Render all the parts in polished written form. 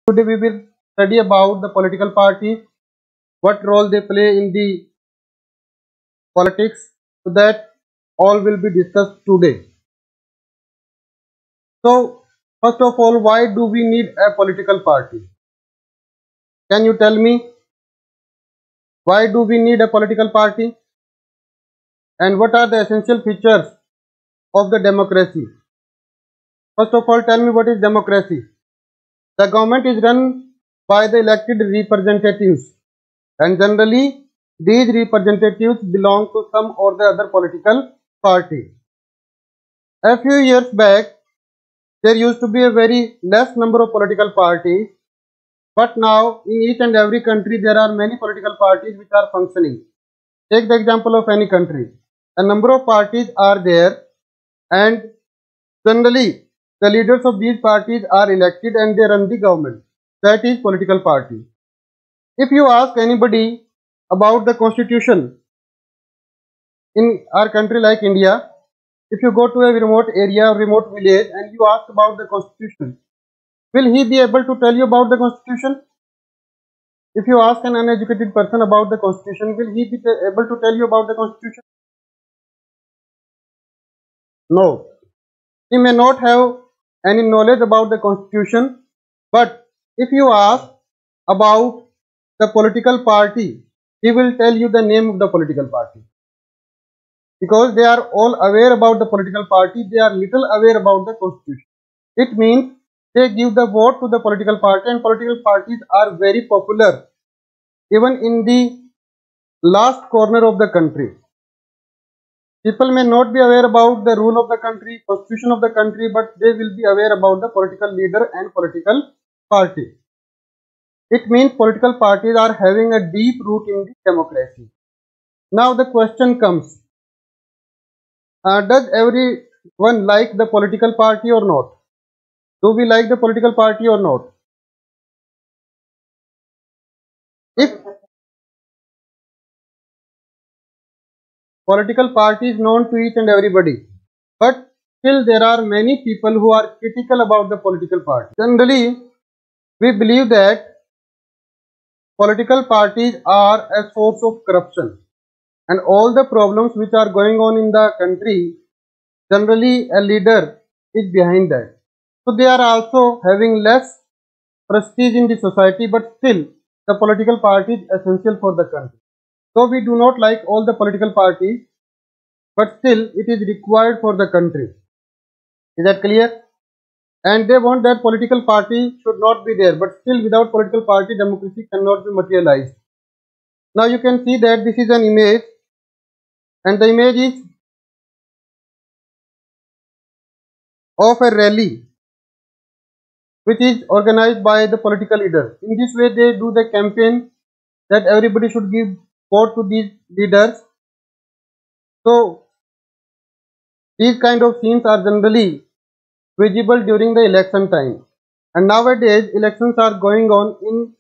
Today we will study about the political parties, what role they play in the politics. So that all will be discussed today. So first of all, why do we need a political party? Can you tell me why do we need a political party and what are the essential features of the democracy? First of all, tell me what is democracy. The government is run by the elected representatives, and generally these representatives belong to some or the other political party. A few years back, there used to be a very less number of political parties, but now in each and every country there are many political parties which are functioning. Take the example of any country. A number of parties are there, and generally the leaders of these parties are elected and they run the government. That is political party. If you ask anybody about the constitution in our country like India, if you go to a remote area or remote village and you ask about the constitution, will he be able to tell you about the constitution? If you ask an uneducated person about the constitution, will he be able to tell you about the constitution? No. He may not have any knowledge about the constitution, but if you ask about the political party, he will tell you the name of the political party. Because they are all aware about the political party, they are little aware about the constitution. It means they give the vote to the political party, and political parties are very popular even in the last corner of the country. People may not be aware about the rule of the country, constitution of the country, but they will be aware about the political leader and political party. It means political parties are having a deep root in the democracy. Now the question comes, does everyone like the political party or not? Do we like the political party or not? If political party is known to each and everybody, but still there are many people who are critical about the political party. Generally, we believe that political parties are a source of corruption, and all the problems which are going on in the country, generally a leader is behind that. So they are also having less prestige in the society, but still the political party is essential for the country. So we do not like all the political parties, but still it is required for the country. Is that clear? And they want that political party should not be there, but still without political party democracy cannot be materialized. Now you can see that this is an image, and the image is of a rally which is organized by the political leaders. In this way they do the campaign that everybody should give vote to these leaders. So these kind of scenes are generally visible during the election time, and nowadays elections are going on in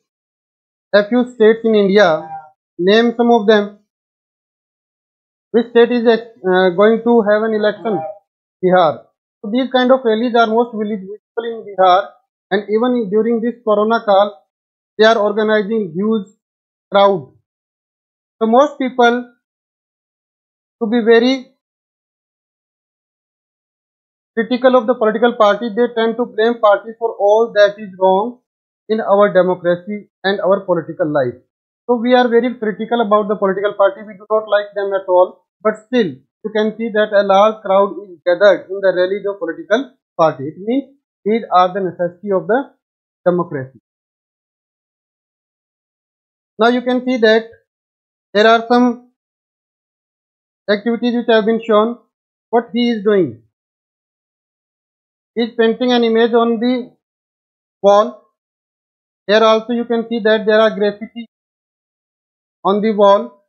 a few states in India. Name some of them. Which state is going to have an election? Bihar. So these kind of rallies are most visible in Bihar, and even during this Corona call, they are organizing huge crowd. So most people, to be very critical of the political party, they tend to blame parties for all that is wrong in our democracy and our political life. So we are very critical about the political party. We do not like them at all, but still you can see that a large crowd is gathered in the rallies of political party. It means these are the necessity of the democracy. Now you can see that there are some activities which have been shown. What he is doing? He is painting an image on the wall. Here also you can see that there are graffiti on the wall.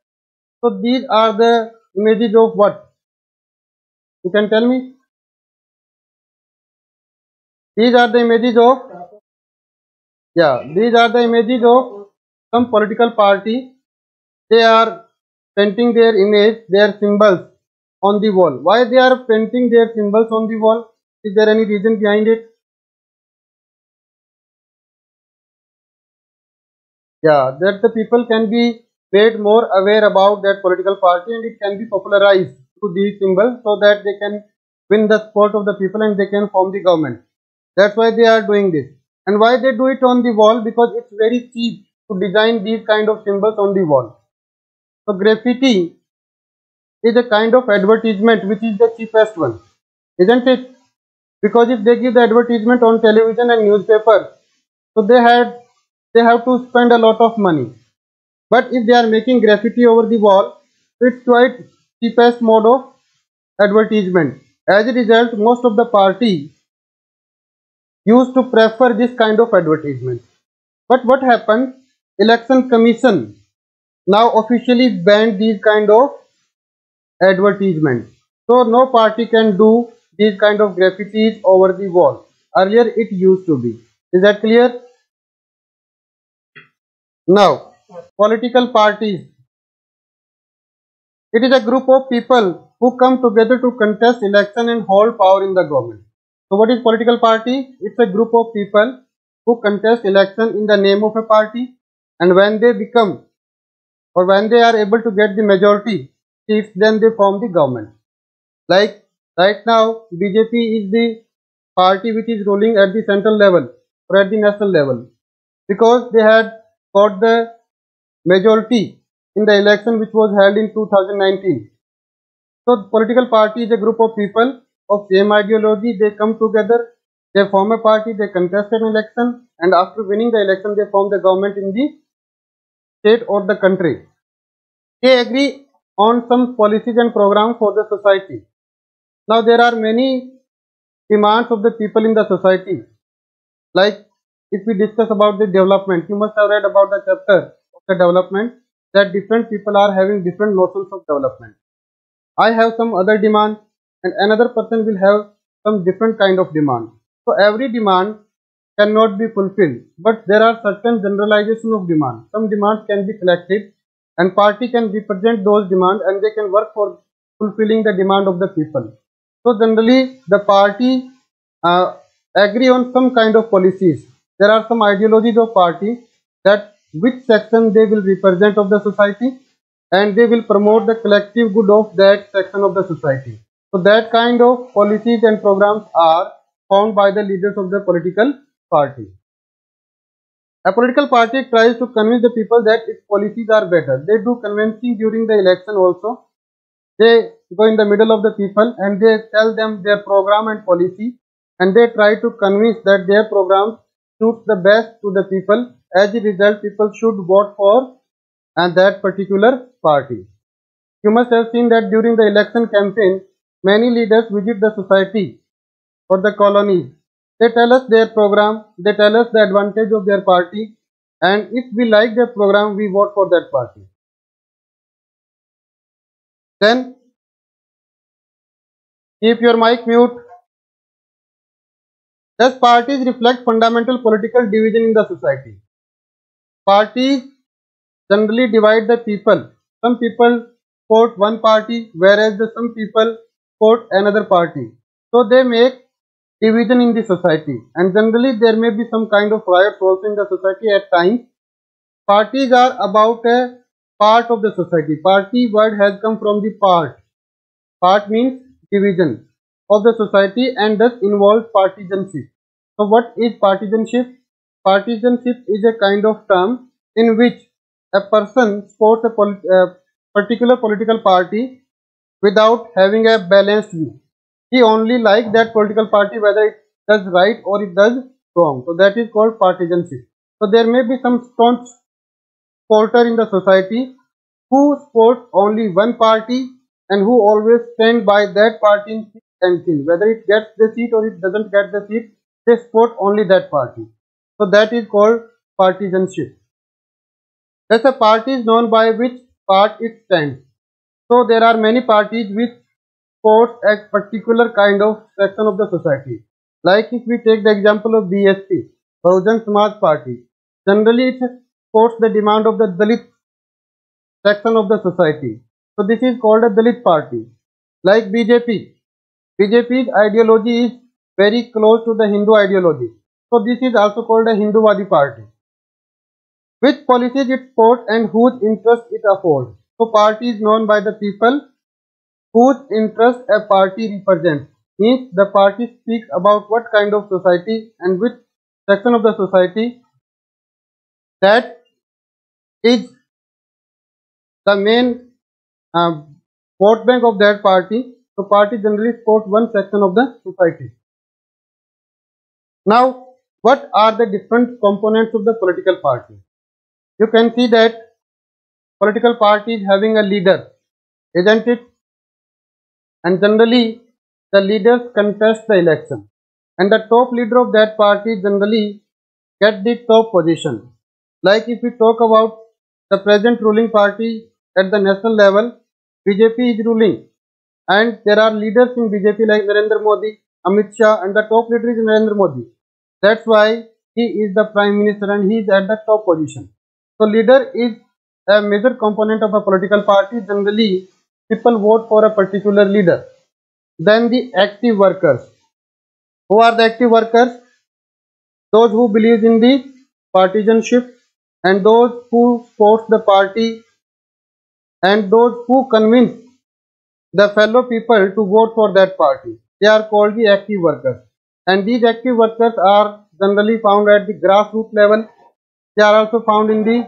So these are the images of what? You can tell me? These are the images of, these are the images of some political party. They are painting their image, their symbols on the wall. Why they are painting their symbols on the wall? Is there any reason behind it? Yeah, that the people can be made more aware about that political party and it can be popularized through these symbols so that they can win the support of the people and they can form the government. That's why they are doing this. And why they do it on the wall? Because it's very cheap to design these kind of symbols on the wall. So graffiti is a kind of advertisement which is the cheapest one, isn't it? Because if they give the advertisement on television and newspaper, so they have to spend a lot of money. But if they are making graffiti over the wall, it's quite cheapest mode of advertisement. As a result, most of the party used to prefer this kind of advertisement. But what happened? Election Commission now officially banned these kind of advertisements. So no party can do these kind of graffitis over the wall. Earlier it used to be. Is that clear? Now, political parties. It is a group of people who come together to contest election and hold power in the government. So what is political party? It's a group of people who contest election in the name of a party, and when they become or when they are able to get the majority seats, then they form the government. Like right now, BJP is the party which is ruling at the central level or at the national level because they had got the majority in the election which was held in 2019. So political party is a group of people of same ideology. They come together, they form a party, they contest an election, and after winning the election, they form the government in the state or the country. They agree on some policies and programs for the society. Now there are many demands of the people in the society. Like if we discuss about the development, you must have read about the chapter of the development that different people are having different notions of development. I have some other demand and another person will have some different kind of demand. So every demand cannot be fulfilled, but there are certain generalization of demand. Some demands can be collected and party can represent those demands and they can work for fulfilling the demand of the people. So generally the party agree on some kind of policies. There are some ideologies of party that which section they will represent of the society and they will promote the collective good of that section of the society. So that kind of policies and programs are found by the leaders of the political party. A political party tries to convince the people that its policies are better. They do convincing during the election also. They go in the middle of the people and they tell them their program and policy and they try to convince that their program suits the best to the people. As a result, people should vote for and that particular party. You must have seen that during the election campaign, many leaders visit the society or the colonies. They tell us their program, they tell us the advantage of their party, and if we like their program, we vote for that party. Then keep your mic mute. Thus, parties reflect fundamental political division in the society. Parties generally divide the people. Some people support one party, whereas some people support another party. So they make division in the society, and generally there may be some kind of riots also in the society at times. Parties are about a part of the society. Party word has come from the part. Part means division of the society and thus involves partisanship. So what is partisanship? Partisanship is a kind of term in which a person supports a particular political party without having a balanced view. He only likes that political party whether it does right or it does wrong. So that is called partisanship. So there may be some staunch supporter in the society who supports only one party and who always stand by that party in thick and thin. Whether it gets the seat or it doesn't get the seat, they support only that party. So that is called partisanship. Thus a party is known by which part it stands. So there are many parties which support a particular kind of section of the society. Like if we take the example of BSP, Bahujan Samaj Party, generally it supports the demand of the Dalit section of the society. So this is called a Dalit party. Like BJP, BJP's ideology is very close to the Hindu ideology. So this is also called a Hinduvadi party. which policies it supports and whose interest it upholds. So party is known by the people whose interest a party represents. Means the party speaks about what kind of society and which section of the society that is the main uh, vote bank of that party. So party generally supports one section of the society. Now, what are the different components of the political party? You can see that political party is having a leader, isn't it? And generally, the leaders contest the election, and the top leader of that party generally get the top position. Like if we talk about the present ruling party at the national level, BJP is ruling, and there are leaders in BJP like Narendra Modi, Amit Shah, and the top leader is Narendra Modi. That's why he is the prime minister and he is at the top position. So leader is a major component of a political party. Generally, people vote for a particular leader. Then the active workers. Who are the active workers? Those who believe in the partisanship and those who support the party and those who convince the fellow people to vote for that party. They are called the active workers. And these active workers are generally found at the grassroots level. They are also found in the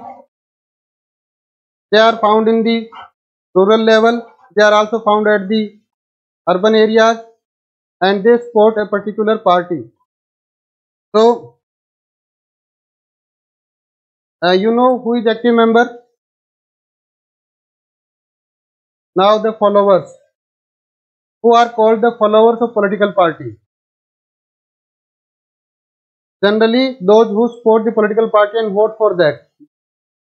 rural level. They are also found at the urban areas, and they support a particular party. So you know who is active member? Now the followers, who are called the followers of political party. Generally, those who support the political party and vote for that,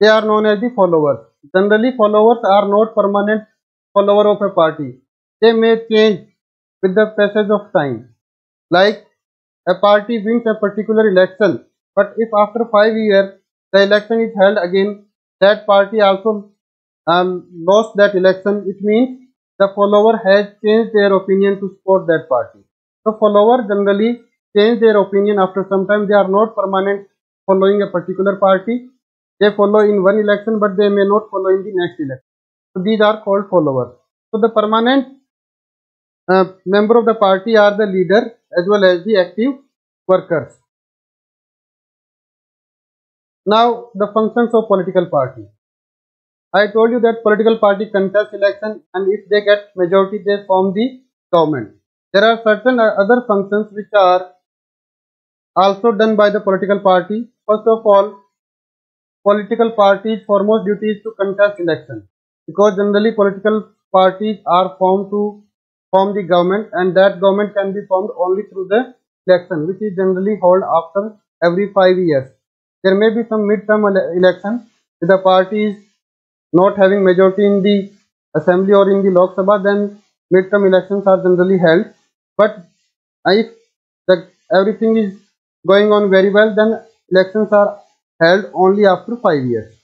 they are known as the followers. Generally, followers are not permanent follower of a party. They may change with the passage of time. Like a party wins a particular election, but if after 5 years the election is held again, that party also lost that election, it means the follower has changed their opinion to support that party. So followers generally change their opinion after some time. They are not permanent following a particular party. They follow in one election, but they may not follow in the next election. So these are called followers. So the permanent member of the party are the leader as well as the active workers. Now the functions of political party. I told you that political party contest election, and if they get majority they form the government. There are certain other functions which are also done by the political party. First of all, political parties' foremost duty is to contest election, because generally political parties are formed to form the government, and that government can be formed only through the election, which is generally held after every 5 years. There may be some midterm election if the party is not having majority in the assembly or in the Lok Sabha, then midterm elections are generally held. But if everything is going on very well, then elections are held only after 5 years.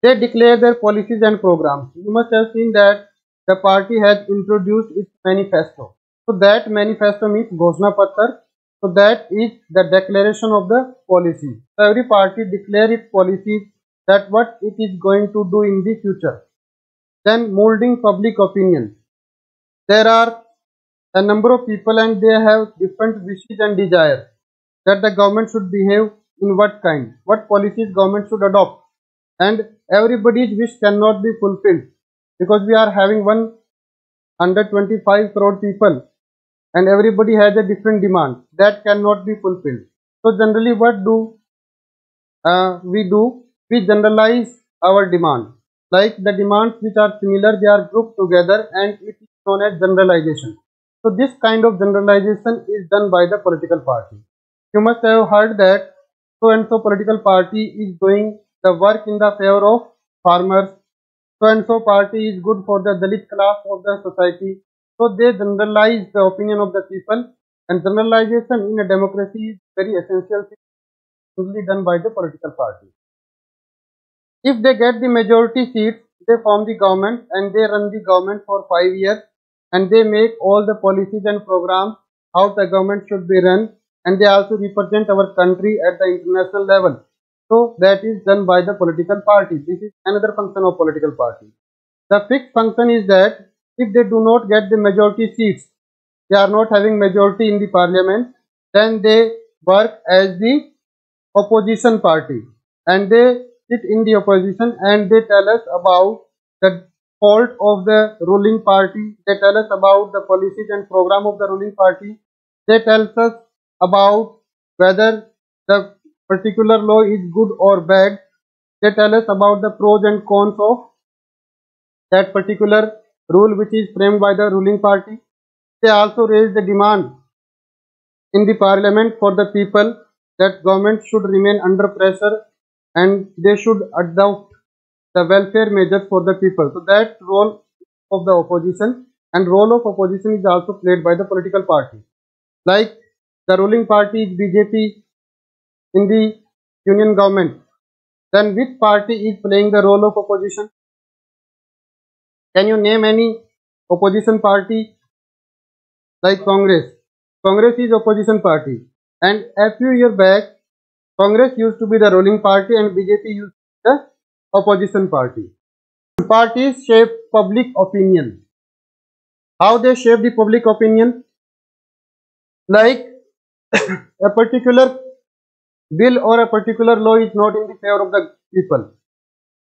They declare their policies and programs. You must have seen that the party has introduced its manifesto. So that manifesto means Ghoshna Patra. So that is the declaration of the policy. So every party declare its policies, that what it is going to do in the future. Then molding public opinion. There are a number of people and they have different wishes and desires that the government should behave in what kind, what policies government should adopt, and everybody's wish cannot be fulfilled because we are having 125 crore people and everybody has a different demand that cannot be fulfilled. So generally what do we do? We generalize our demand. Like the demands which are similar, they are grouped together and it is known as generalization. So this kind of generalization is done by the political party. You must have heard that so and so political party is doing the work in the favor of farmers. So and so party is good for the Dalit class of the society. So they generalize the opinion of the people, and generalization in a democracy is very essential thing usually done by the political party. If they get the majority seats, they form the government and they run the government for 5 years, and they make all the policies and programs how the government should be run, and they also represent our country at the international level. So that is done by the political party. This is another function of political party. The fifth function is that if they do not get the majority seats, they are not having majority in the parliament, then they work as the opposition party, and they sit in the opposition and they tell us about the fault of the ruling party. They tell us about the policies and program of the ruling party. They tell us about whether the particular law is good or bad. They tell us about the pros and cons of that particular rule which is framed by the ruling party. They also raise the demand in the parliament for the people that government should remain under pressure and they should adopt the welfare measures for the people. So that role of the opposition, and role of opposition is also played by the political party. Like the ruling party is BJP in the union government. Then which party is playing the role of opposition? Can you name any opposition party? Like Congress. Congress is opposition party. And a few years back, Congress used to be the ruling party and BJP used to be the opposition party. Parties shape public opinion. How they shape the public opinion? Like a particular bill or a particular law is not in the favor of the people,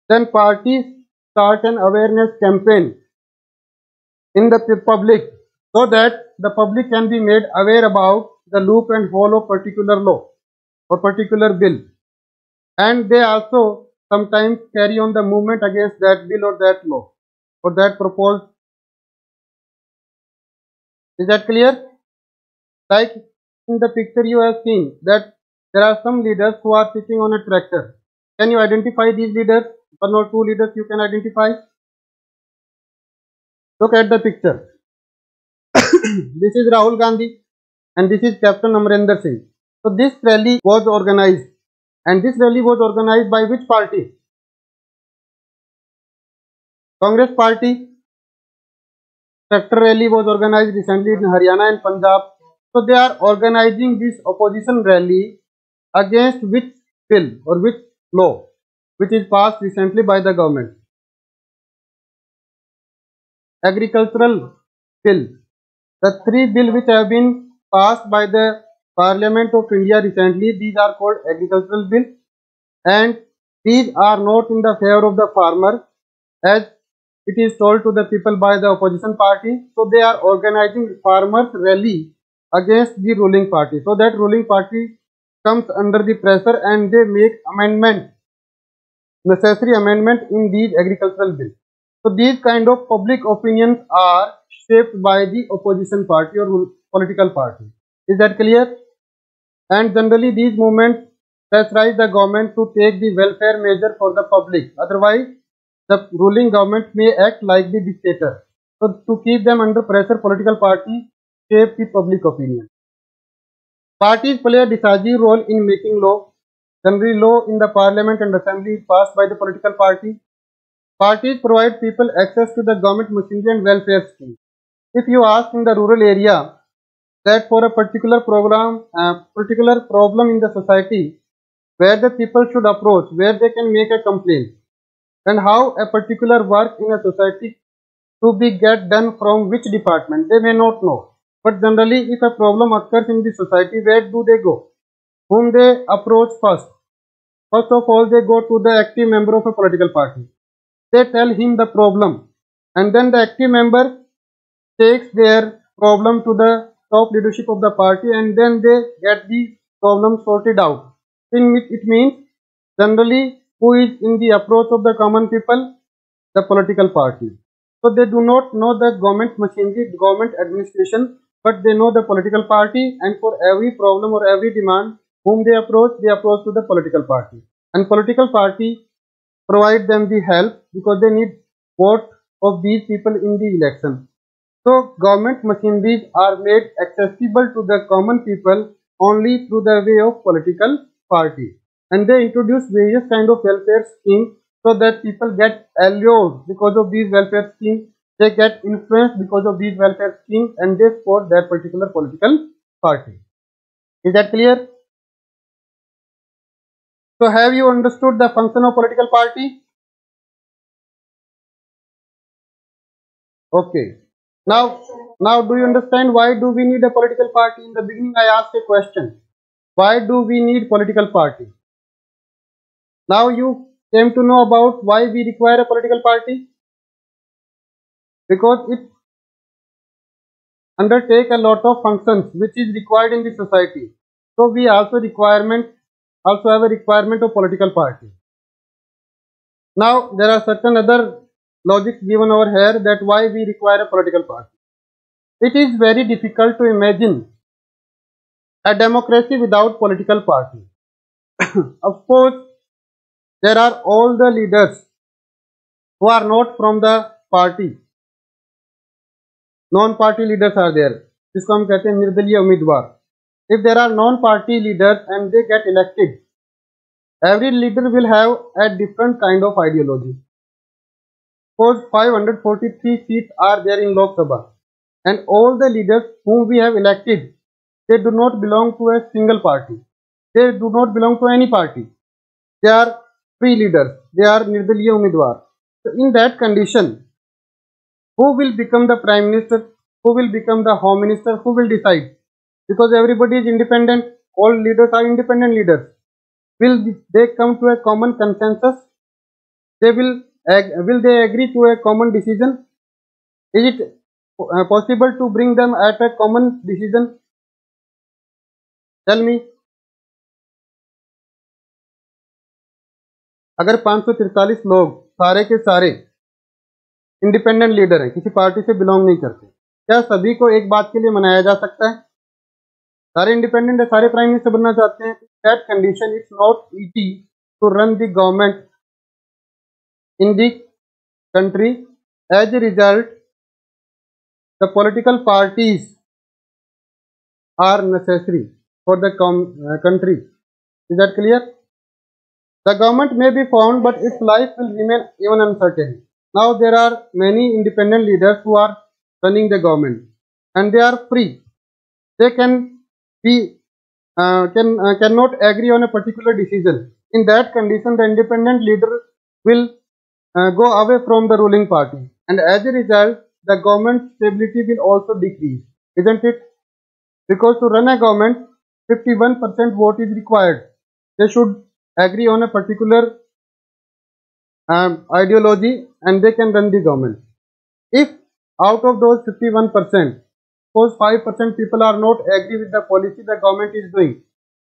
then parties start an awareness campaign in the public so that the public can be made aware about the loop and hole of particular law or particular bill, and they also sometimes carry on the movement against that bill or that law or that proposed. Is that clear? Like in the picture you have seen that there are some leaders who are sitting on a tractor. Can you identify these leaders? One or two leaders you can identify. Look at the picture. This is Rahul Gandhi and this is Captain Amarinder Singh. So this rally was organized, and this rally was organized by which party? Congress party. Tractor rally was organized recently in Haryana and Punjab. So they are organizing this opposition rally against which bill or which law which is passed recently by the government? Agricultural bill. The three bills which have been passed by the Parliament of India recently, these are called agricultural bill, and these are not in the favor of the farmer as it is told to the people by the opposition party. So they are organizing farmers rally against the ruling party, so that ruling party comes under the pressure and they make necessary amendment in these agricultural bills. So these kind of public opinions are shaped by the opposition party or political party. Is that clear? And generally these movements pressurize the government to take the welfare measure for the public. Otherwise, the ruling government may act like the dictator. So to keep them under pressure, political party shape the public opinion. Parties play a decisive role in making law. Generally, law in the parliament and assembly is passed by the political party. Parties provide people access to the government machinery and welfare schemes. If you ask in the rural area that for a particular particular problem in the society, where the people should approach, where they can make a complaint, and how a particular work in a society to be get done from which department, they may not know. But generally, if a problem occurs in the society, where do they go? Whom they approach first? First of all, they go to the active member of a political party. They tell him the problem, and then the active member takes their problem to the top leadership of the party, and then they get the problem sorted out. It means generally who is in the approach of the common people? The political party. So they do not know the government machinery, government administration, but they know the political party, and for every problem or every demand whom they approach to the political party. And political party provide them the help because they need vote of these people in the election. So government machineries are made accessible to the common people only through the way of political party. And they introduce various kind of welfare schemes so that people get allured because of these welfare schemes. They get influenced because of these welfare schemes and they support that particular political party. Is that clear? So have you understood the function of political party? Okay. Now, now do you understand why do we need a political party? In the beginning I asked a question. Why do we need political party? Now you came to know about why we require a political party, because it undertake a lot of functions which is required in the society. So we also have a requirement of political party. Now there are certain other logics given over here that why we require a political party. It is very difficult to imagine a democracy without political party. Of course, there are all the leaders who are not from the party. Non party leaders are there, जिसको हम कहते हैं निर्दलीय उम्मीदवार. If there are non party leaders and they get elected, every leader will have a different kind of ideology. Suppose 543 seats are there in Lok Sabha, and all the leaders whom we have elected, they do not belong to a single party. They do not belong to any party. They are free leaders. They are nirdaliya umidwar. So in that condition, who will become the prime minister? Who will become the home minister? Who will decide? Because everybody is independent. All leaders are independent leaders. Will they come to a common consensus? Will they agree to a common decision? Is it possible to bring them at a common decision? Tell me. अगर 543 लोग सारे के सारे independent leader हैं, किसी party से belong नहीं करते, क्या सभी को एक बात के लिए मनाया जा सकता है? सारे इंडिपेंडेंट है, सारे प्राइम मिनिस्टर बनना चाहते हैं. That condition it's not easy to run the government in the country. As a result, the political parties are necessary for the country. Is that clear? The government may be formed, but its life will remain even uncertain. Now there are many independent leaders who are running the government, and they are free. They cannot agree on a particular decision. In that condition, the independent leader will go away from the ruling party, and as a result, the government stability will also decrease, isn't it? Because to run a government, 51% vote is required. They should agree on a particular ideology, and they can run the government. If out of those 51%, suppose 5% people are not agree with the policy the government is doing,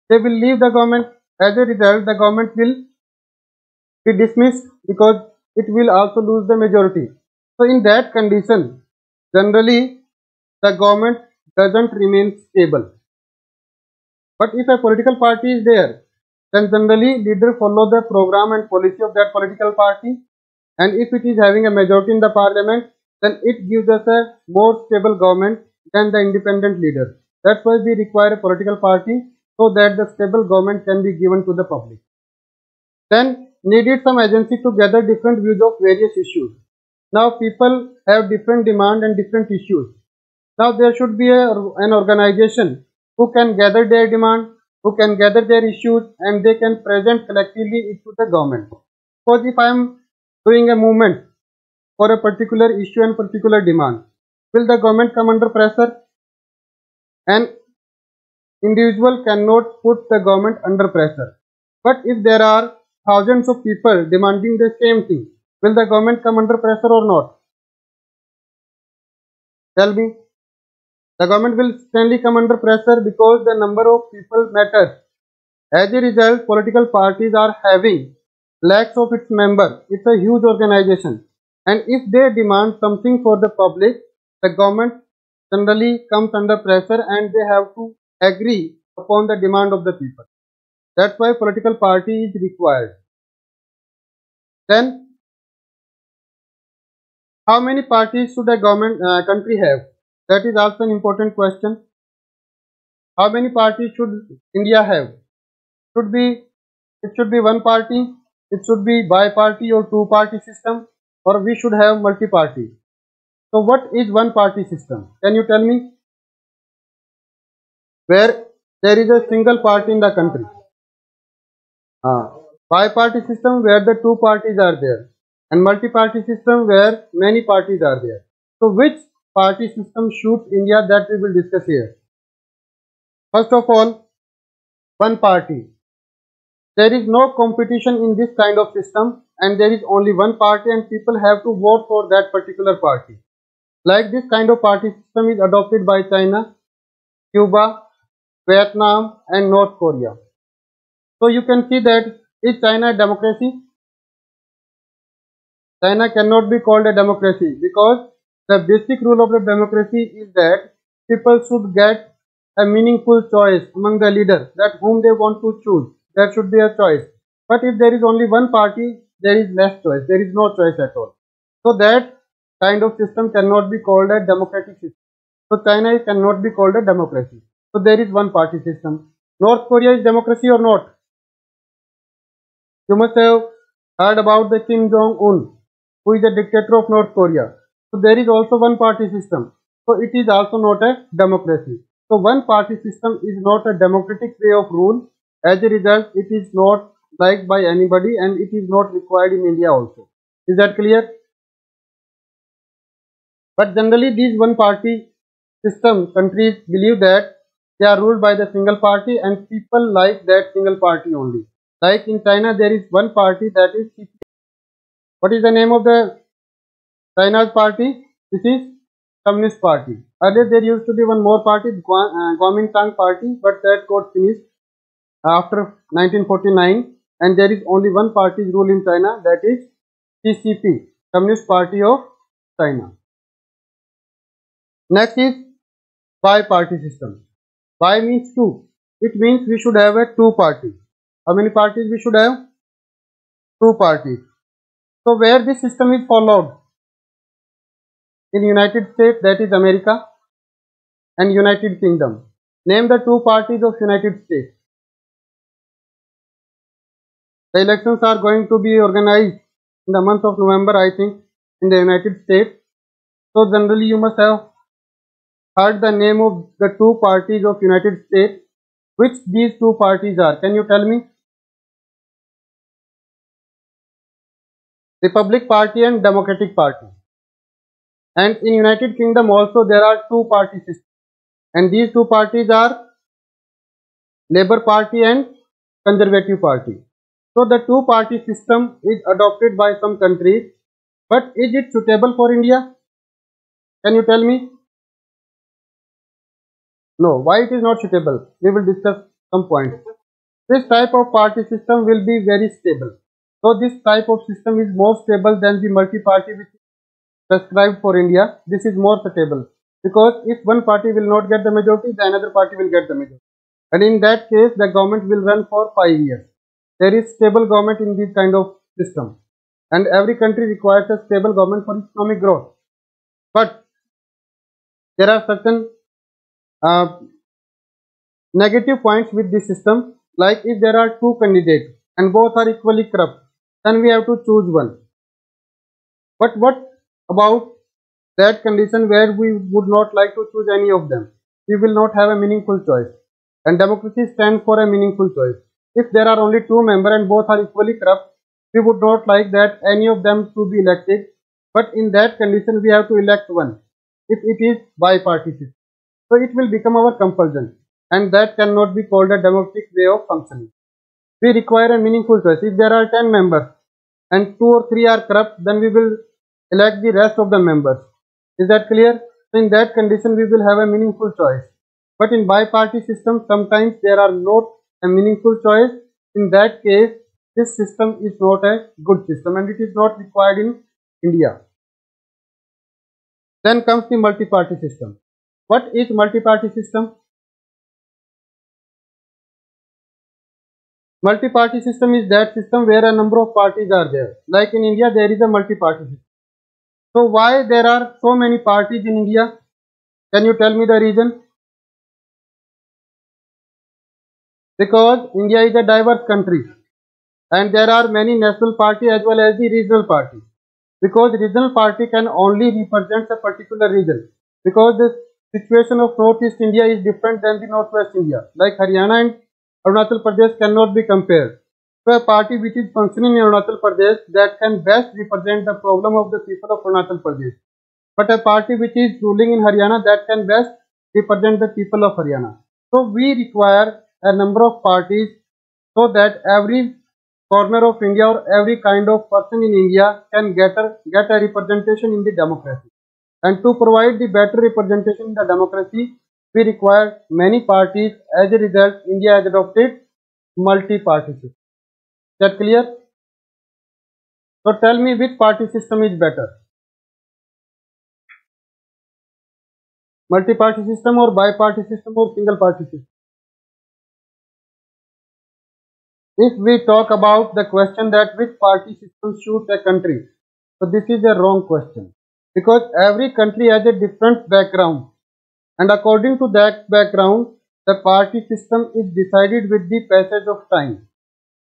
they will leave the government. As a result, the government will be dismissed because it will also lose the majority. So in that condition, generally the government doesn't remain stable. But if a political party is there, then generally leader follow the program and policy of that political party, and if it is having a majority in the parliament, then it gives us a more stable government than the independent leader. That's why we require a political party, so that the stable government can be given to the public. Then needed some agency to gather different views of various issues. Now people have different demand and different issues. Now there should be an organization who can gather their demand, who can gather their issues, and they can present collectively it to the government. Suppose if I am doing a movement for a particular issue and particular demand, will the government come under pressure? An individual cannot put the government under pressure. But if there are thousands of people demanding the same thing, will the government come under pressure or not? Tell me. The government will certainly come under pressure because the number of people matters. As a result, political parties are having lakhs of its members. It's a huge organization, and if they demand something for the public, the government generally comes under pressure and they have to agree upon the demand of the people. That's why political party is required. Then, how many parties should a country have? That is also an important question. How many parties should India have? It should be one party, it should be bi-party or two-party system, or we should have multi-party. So what is one-party system? Can you tell me? Where there is a single party in the country. Bi-party system where the two parties are there, and multi-party system where many parties are there. So which party system suits India, that we will discuss here. First of all, one party. There is no competition in this kind of system, and there is only one party and people have to vote for that particular party. Like this kind of party system is adopted by China, Cuba, Vietnam and North Korea. So you can see that, is China a democracy? China cannot be called a democracy, because the basic rule of the democracy is that people should get a meaningful choice among the leaders, that whom they want to choose. There should be a choice. But if there is only one party, there is less choice. There is no choice at all. So that kind of system cannot be called a democratic system. So China cannot be called a democracy. So there is one party system. North Korea is democracy or not? You must have heard about the Kim Jong-un, who is a dictator of North Korea. So there is also one party system. So it is also not a democracy. So one party system is not a democratic way of rule. As a result, it is not liked by anybody and it is not required in India also. Is that clear? But generally these one party system countries believe that they are ruled by the single party and people like that single party only. Like in China there is one party, that is CPI. What is the name of the China's party? This is Communist Party. Earlier there used to be one more party, Kuomintang Party, but that got finished after 1949, and there is only one party rule in China, that is CCP, Communist Party of China. Next is bi-party system. Bi means two. It means we should have a two party. How many parties we should have? Two parties. So where this system is followed? In United States, that is America, and United Kingdom. Name the two parties of United States. The elections are going to be organized in the month of November, I think, in the United States. So generally you must have heard the name of the two parties of United States. Which these two parties are? Can you tell me? Republic Party and Democratic Party. And in United Kingdom also there are two party systems. And these two parties are Labour Party and Conservative Party. So the two party system is adopted by some countries, but is it suitable for India? Can you tell me? No. Why it is not suitable? We will discuss some points. This type of party system will be very stable. So this type of system is more stable than the multi-party which is prescribed for India. This is more stable, because if one party will not get the majority, the another party will get the majority. And in that case, the government will run for 5 years. There is stable government in this kind of system. And every country requires a stable government for economic growth. But there are certain negative points with this system. Like if there are two candidates and both are equally corrupt, then we have to choose one. But what about that condition where we would not like to choose any of them? We will not have a meaningful choice. And democracy stands for a meaningful choice. If there are only two members and both are equally corrupt, we would not like that any of them to be elected. But in that condition, we have to elect one, if it is bi-party system. So it will become our compulsion, and that cannot be called a democratic way of functioning. We require a meaningful choice. If there are 10 members and 2 or 3 are corrupt, then we will elect the rest of the members. Is that clear? So in that condition, we will have a meaningful choice. But in bi-party system, sometimes there are not a meaningful choice. In that case, this system is not a good system and it is not required in India. Then comes the multi-party system. What is multi-party system? Multi-party system is that system where a number of parties are there. Like in India, there is a multi-party system. So why there are so many parties in India? Can you tell me the reason? Because India is a diverse country and there are many national parties as well as the regional party. Because regional party can only represent a particular region. Because the situation of Northeast India is different than the Northwest India. Like Haryana and Arunachal Pradesh cannot be compared. to a party which is functioning in Arunachal Pradesh that can best represent the problem of the people of Arunachal Pradesh, but a party which is ruling in Haryana that can best represent the people of Haryana. So we require a number of parties so that every corner of India or every kind of person in India can get a representation in the democracy. And to provide the better representation in the democracy, we require many parties. As a result, India has adopted multi-party system. Is that clear? So tell me, which party system is better? Multi-party system or bi-party system or single-party system? If we talk about the question that which party system suits a country, so this is a wrong question, because every country has a different background, and according to that background the party system is decided with the passage of time.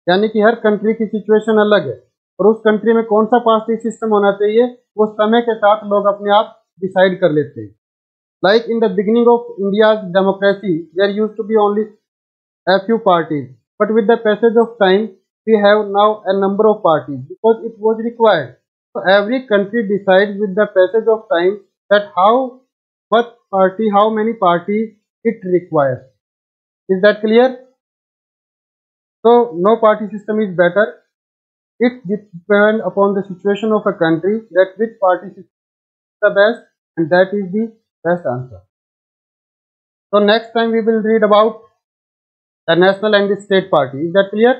यानी कि हर country की situation अलग है और उस country में कौन सा पार्टी सिस्टम होना चाहिए वो समय के साथ लोग अपने आप डिसाइड कर लेते हैं. Like in the beginning of India's democracy, there used to be only a few parties, but with the passage of time, we have now a number of parties because it was required. So every country decides with the passage of time that how many parties it requires. Is that clear? So no party system is better. It depends upon the situation of a country that which party system is the best, and that is the best answer. So next time we will read about the national and the state party. Is that clear?